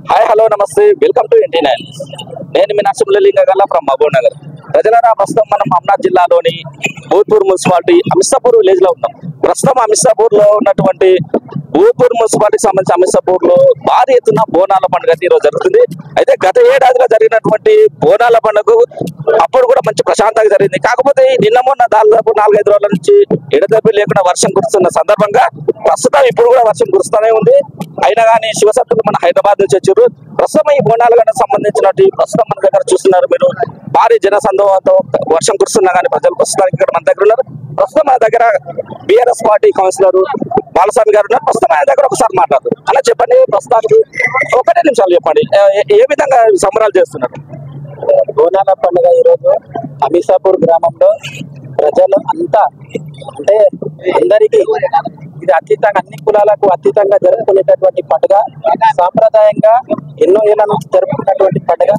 Hi hello నమస్తే welcome to NT9 నేను మీ Narasimhalinga from Mahabub Nagar. ప్రజలారా, ప్రస్తుతం మనం అమర్నాథ్ జిల్లాలోని భూత్పూర్ మున్సిపాలిటీ అమిస్తాపూర్ విలేజ్ లో ఉన్నాం. ప్రస్తుతం అమిస్తాపూర్ లో ఉన్నటువంటి భూత్పూర్ మున్సిపాలిటీకి సంబంధించి అమిస్తాపూర్ లో భారీ ఎత్తున బోనాల పండుగ ఈరోజు జరుగుతుంది. అయితే గత ఏడాదిలో జరిగినటువంటి బోనాల పండుగ అప్పుడు కూడా మంచి ప్రశాంతంగా జరిగింది. కాకపోతే నిన్న మొన్న దాదాపు 4-5 రోజుల నుంచి ఎడతెరిపి లేకుండా వర్షం కురుస్తున్న సందర్భంగా ప్రస్తుతం ఇప్పుడు కూడా వర్షం కురుస్తూనే ఉంది. అయినా కానీ శివశక్తులు మన హైదరాబాద్ నుంచి వచ్చారు. ప్రస్తుతం ఈ బోనాల గంటకు సంబంధించినట్టు ప్రస్తుతం మన దగ్గర చూస్తున్నారు మీరు, భారీ జనసందోహంతో వర్షం కురుస్తున్నా కానీ ప్రజలు ప్రస్తుతానికి ఇక్కడ మన దగ్గర ఉన్నారు. ప్రస్తుతం మన దగ్గర BRS పార్టీ కౌన్సిలర్ బాలస్వామి గారు ఉన్నారు. ప్రస్తుతం ఆయన దగ్గర ఒకసారి మాట్లాడతారు. అలా చెప్పండి, ప్రస్తుతానికి 1 నిమిషాలు చెప్పండి, ఏ విధంగా సంబరాలు చేస్తున్నారు? బోనాల పండుగ ఈరోజు అమిసాపూర్ గ్రామంలో ప్రజలు అంతా అంటే అందరికీ ఇది అతీతంగా అన్ని కులాలకు అతీతంగా జరుపుకునేటటువంటి పండుగ, సాంప్రదాయంగా ఎన్నో ఏళ్ల నుంచి జరుపుకున్నటువంటి పండుగ.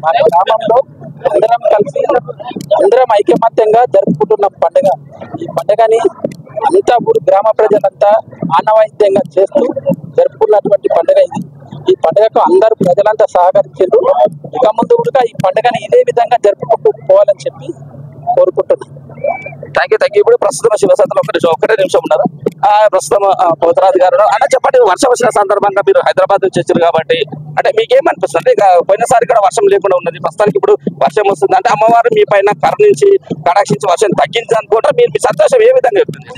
మా గ్రామంలో అందరం కలిసి అందరం ఐకమత్యంగా జరుపుకుంటున్న పండుగ. ఈ పండుగని అంతా ఊరు గ్రామ ప్రజలంతా ఆనవాయిత్యంగా చేస్తూ జరుపుకున్నటువంటి పండుగ ఇది. ఈ పండుగకు అందరూ ప్రజలంతా సహకరించారు. ఇక ముందు కూడా ఈ పండుగని ఇదే విధంగా జరుపుకుంటూ పోవాలని చెప్పి కోరుకుంటున్నాను. Thank you. ఇప్పుడు ప్రస్తుతం శివశక్తులు 1 నిమిషం ఉన్నారు. ప్రస్తుతం పోతరాజు గారు అన్న చెప్పండి, వర్షం వచ్చిన సందర్భంగా మీరు హైదరాబాద్ నుంచి వచ్చారు కాబట్టి అంటే మీకేమనిపిస్తుంది? ఇక పోయినసారి కూడా వర్షం లేకుండా ఉన్నది, ప్రస్తుతానికి ఇప్పుడు వర్షం వస్తుంది అంటే అమ్మవారు మీ పైన కరుణించి కటాక్షించి వర్షం తగ్గించి అనుకుంటారు. మీరు మీ సంతోషం ఏ విధంగా చెప్తుంది?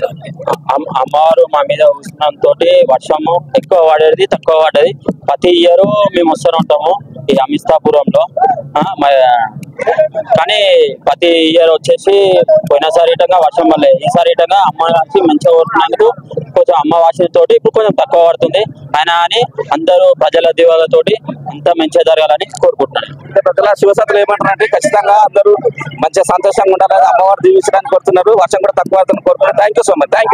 అమ్మవారు మా మీద ఉష్ణంతో వర్షము ఎక్కువ పడేది తక్కువ పడ్డది. ప్రతి ఇయర్ మేము వస్తూనే ఉంటాము ఈ అమిస్తాపురంలో. కానీ ప్రతి ఇయర్ వచ్చేసి పోయినసారి ఇటంగా వర్షం వల్లే, ఈసారి ఇటంగా అమ్మవారి మంచిగా కోరుకున్నందుకు కొంచెం అమ్మవారి తోటి ఇప్పుడు కొంచెం తక్కువ పడుతుంది. అయినా అని అందరూ ప్రజల దివాలతోటి అంతా మంచిగా జరగాలని కోరుకుంటున్నాను. ప్రజల శివశక్తులు ఏమంటారు అంటే ఖచ్చితంగా అందరూ మంచిగా సంతోషంగా ఉండాలని అమ్మవారు దీవించడానికి కోరుతున్నారు. వర్షం కూడా తక్కువ కోరుకుంటున్నారు. Thank you so much. Thank you.